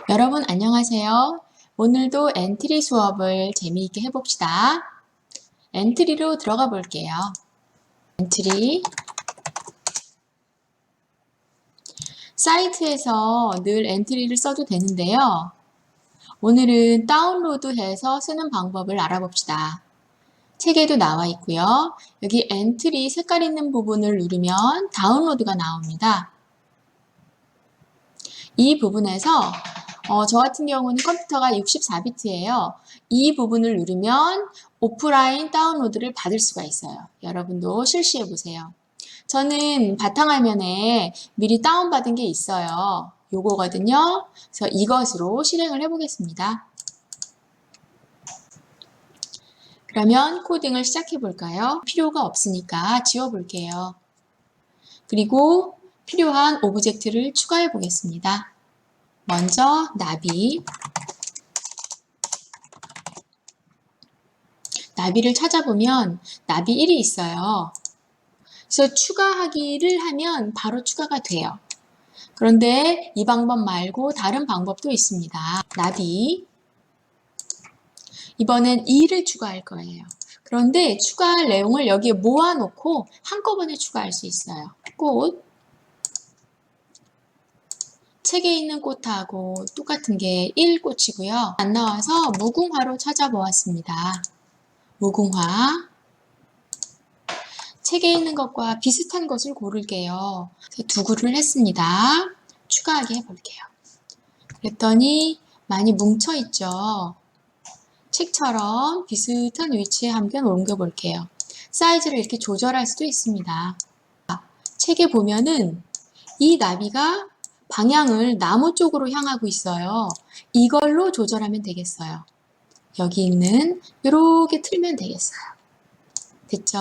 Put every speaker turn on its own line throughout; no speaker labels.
여러분 안녕하세요. 오늘도 엔트리 수업을 재미있게 해봅시다. 엔트리로 들어가 볼게요. 엔트리 사이트에서 늘 엔트리를 써도 되는데요. 오늘은 다운로드해서 쓰는 방법을 알아봅시다. 책에도 나와 있고요. 여기 엔트리 색깔 있는 부분을 누르면 다운로드가 나옵니다. 이 부분에서 저 같은 경우는 컴퓨터가 64비트예요. 이 부분을 누르면 오프라인 다운로드를 받을 수가 있어요. 여러분도 실시해 보세요. 저는 바탕화면에 미리 다운받은 게 있어요. 요거거든요. 그래서 이것으로 실행을 해보겠습니다. 그러면 코딩을 시작해 볼까요? 필요가 없으니까 지워 볼게요. 그리고 필요한 오브젝트를 추가해 보겠습니다. 먼저 나비를 찾아보면 나비 1이 있어요. 그래서 추가하기를 하면 바로 추가가 돼요. 그런데 이 방법 말고 다른 방법도 있습니다. 나비 이번엔 2를 추가할 거예요. 그런데 추가할 내용을 여기에 모아놓고 한꺼번에 추가할 수 있어요. 꽃 책에 있는 꽃하고 똑같은 게 1꽃이고요. 안 나와서 무궁화로 찾아보았습니다. 무궁화 책에 있는 것과 비슷한 것을 고를게요. 두 구를 했습니다. 추가하게 해볼게요. 그랬더니 많이 뭉쳐있죠. 책처럼 비슷한 위치에 한번 옮겨볼게요. 사이즈를 이렇게 조절할 수도 있습니다. 책에 보면은 이 나비가 방향을 나무 쪽으로 향하고 있어요. 이걸로 조절하면 되겠어요. 여기 있는 이렇게 틀면 되겠어요. 됐죠?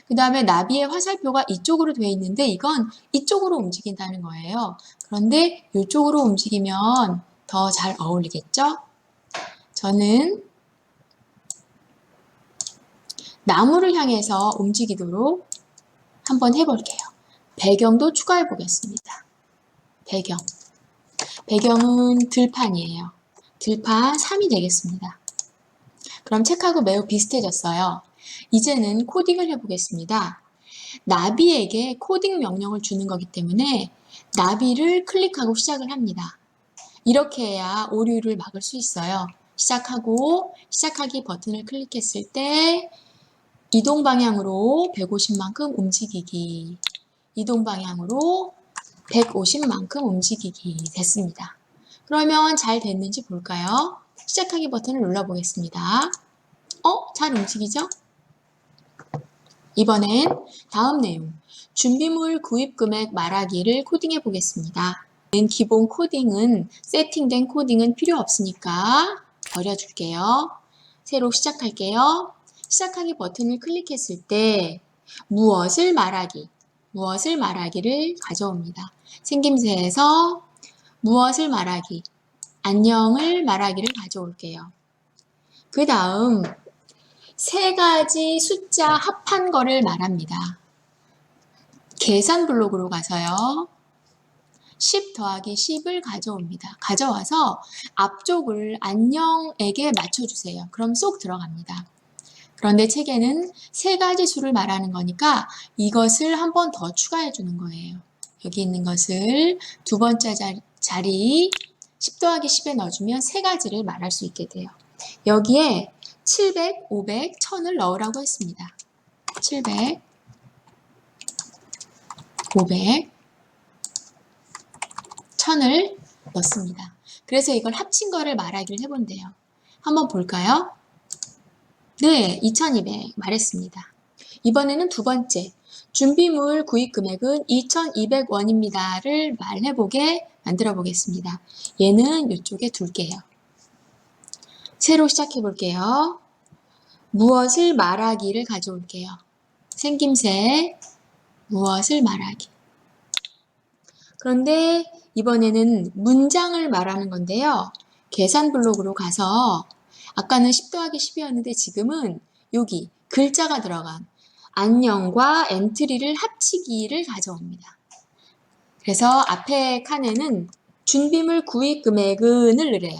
그 다음에 나비의 화살표가 이쪽으로 되어 있는데 이건 이쪽으로 움직인다는 거예요. 그런데 이쪽으로 움직이면 더 잘 어울리겠죠? 저는 나무를 향해서 움직이도록 한번 해볼게요. 배경도 추가해 보겠습니다. 배경은 들판이에요. 들판 3이 되겠습니다. 그럼 책하고 매우 비슷해졌어요. 이제는 코딩을 해보겠습니다. 나비에게 코딩 명령을 주는 거기 때문에 나비를 클릭하고 시작을 합니다. 이렇게 해야 오류를 막을 수 있어요. 시작하기 버튼을 클릭했을 때 이동 방향으로 150만큼 움직이기, 이동 방향으로 150만큼 움직이기 됐습니다. 그러면 잘 됐는지 볼까요? 시작하기 버튼을 눌러보겠습니다. 잘 움직이죠? 이번엔 다음 내용, 준비물 구입 금액 말하기를 코딩해 보겠습니다. 기본 코딩은, 세팅된 코딩은 필요 없으니까 버려줄게요. 새로 시작할게요. 시작하기 버튼을 클릭했을 때 무엇을 말하기를 가져옵니다. 생김새에서 무엇을 말하기, 안녕을 말하기를 가져올게요. 그 다음 세 가지 숫자 합한 거를 말합니다. 계산 블록으로 가서요. 10 더하기 10을 가져옵니다. 가져와서 앞쪽을 안녕에게 맞춰주세요. 그럼 쏙 들어갑니다. 그런데 책에는 세 가지 수를 말하는 거니까 이것을 한 번 더 추가해 주는 거예요. 여기 있는 것을 두 번째 자리 10 더하기 10에 넣어주면 세 가지를 말할 수 있게 돼요. 여기에 700, 500, 1000을 넣으라고 했습니다. 700, 500, 1000을 넣습니다. 그래서 이걸 합친 거를 말하기를 해본대요. 한번 볼까요? 네, 2200 말했습니다. 이번에는 두 번째, 준비물 구입 금액은 2200원입니다를 말해보게 만들어 보겠습니다. 얘는 이쪽에 둘게요. 새로 시작해 볼게요. 무엇을 말하기를 가져올게요. 생김새, 무엇을 말하기. 그런데 이번에는 문장을 말하는 건데요. 계산 블록으로 가서 아까는 10 더하기 10이었는데 지금은 여기 글자가 들어간 안녕과 엔트리를 합치기를 가져옵니다. 그래서 앞에 칸에는 준비물 구입 금액은 을 넣으래요.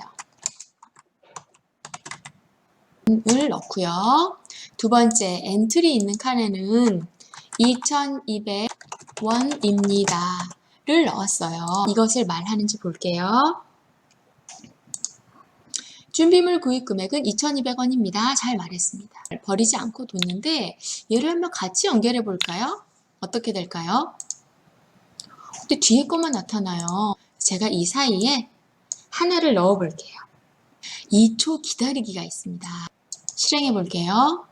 을 넣고요. 두 번째 엔트리 있는 칸에는 2,200원입니다. 를 넣었어요. 이것을 말하는지 볼게요. 준비물 구입 금액은 2,200원입니다. 잘 말했습니다. 버리지 않고 뒀는데 얘를 한번 같이 연결해 볼까요? 어떻게 될까요? 근데 뒤에 것만 나타나요. 제가 이 사이에 하나를 넣어 볼게요. 2초 기다리기가 있습니다. 실행해 볼게요.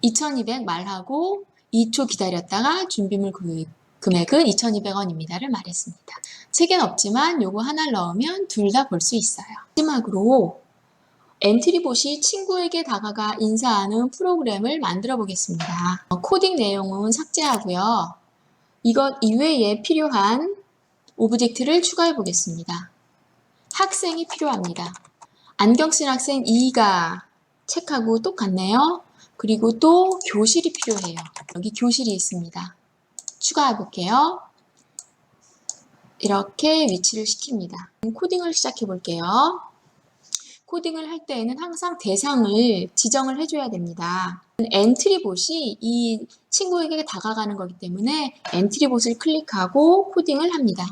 2,200 말하고 2초 기다렸다가 준비물 구입 금액은 2,200원입니다를 말했습니다. 책엔 없지만 요거 하나를 넣으면 둘 다 볼 수 있어요. 마지막으로 엔트리봇이 친구에게 다가가 인사하는 프로그램을 만들어 보겠습니다. 코딩 내용은 삭제하고요. 이것 이외에 필요한 오브젝트를 추가해 보겠습니다. 학생이 필요합니다. 안경 쓴 학생 2가 책하고 똑같네요. 그리고 또 교실이 필요해요. 여기 교실이 있습니다. 추가해 볼게요. 이렇게 위치를 시킵니다. 코딩을 시작해 볼게요. 코딩을 할 때에는 항상 대상을 지정을 해줘야 됩니다. 엔트리봇이 이 친구에게 다가가는 거기 때문에 엔트리봇을 클릭하고 코딩을 합니다.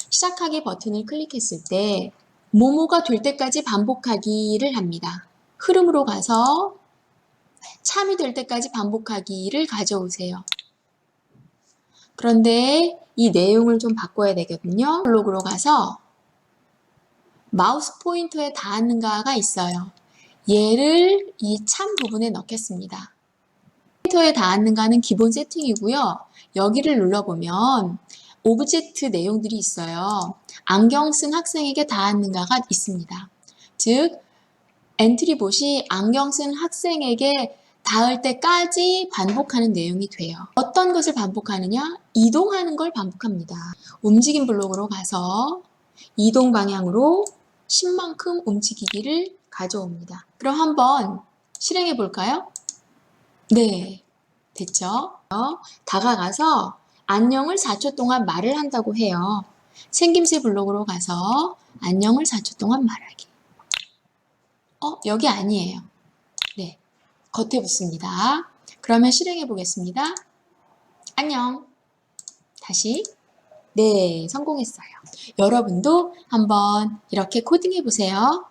시작하기 버튼을 클릭했을 때 뭐뭐가 될 때까지 반복하기를 합니다. 흐름으로 가서 참이 될 때까지 반복하기를 가져오세요. 그런데 이 내용을 좀 바꿔야 되거든요. 블록으로 가서 마우스 포인터에 닿았는가가 있어요. 얘를 이 참 부분에 넣겠습니다. 포인터에 닿았는가는 기본 세팅이고요. 여기를 눌러보면 오브젝트 내용들이 있어요. 안경 쓴 학생에게 닿았는가가 있습니다. 즉 엔트리봇이 안경 쓴 학생에게 닿을 때까지 반복하는 내용이 돼요. 어떤 것을 반복하느냐? 이동하는 걸 반복합니다. 움직임 블록으로 가서 이동 방향으로 10만큼 움직이기를 가져옵니다. 그럼 한번 실행해 볼까요? 네, 됐죠? 다가가서 안녕을 4초 동안 말을 한다고 해요. 생김새 블록으로 가서 안녕을 4초 동안 말하기. 여기 아니에요. 네, 겉에 붙습니다. 그러면 실행해 보겠습니다. 안녕. 다시. 네, 성공했어요. 여러분도 한번 이렇게 코딩해 보세요.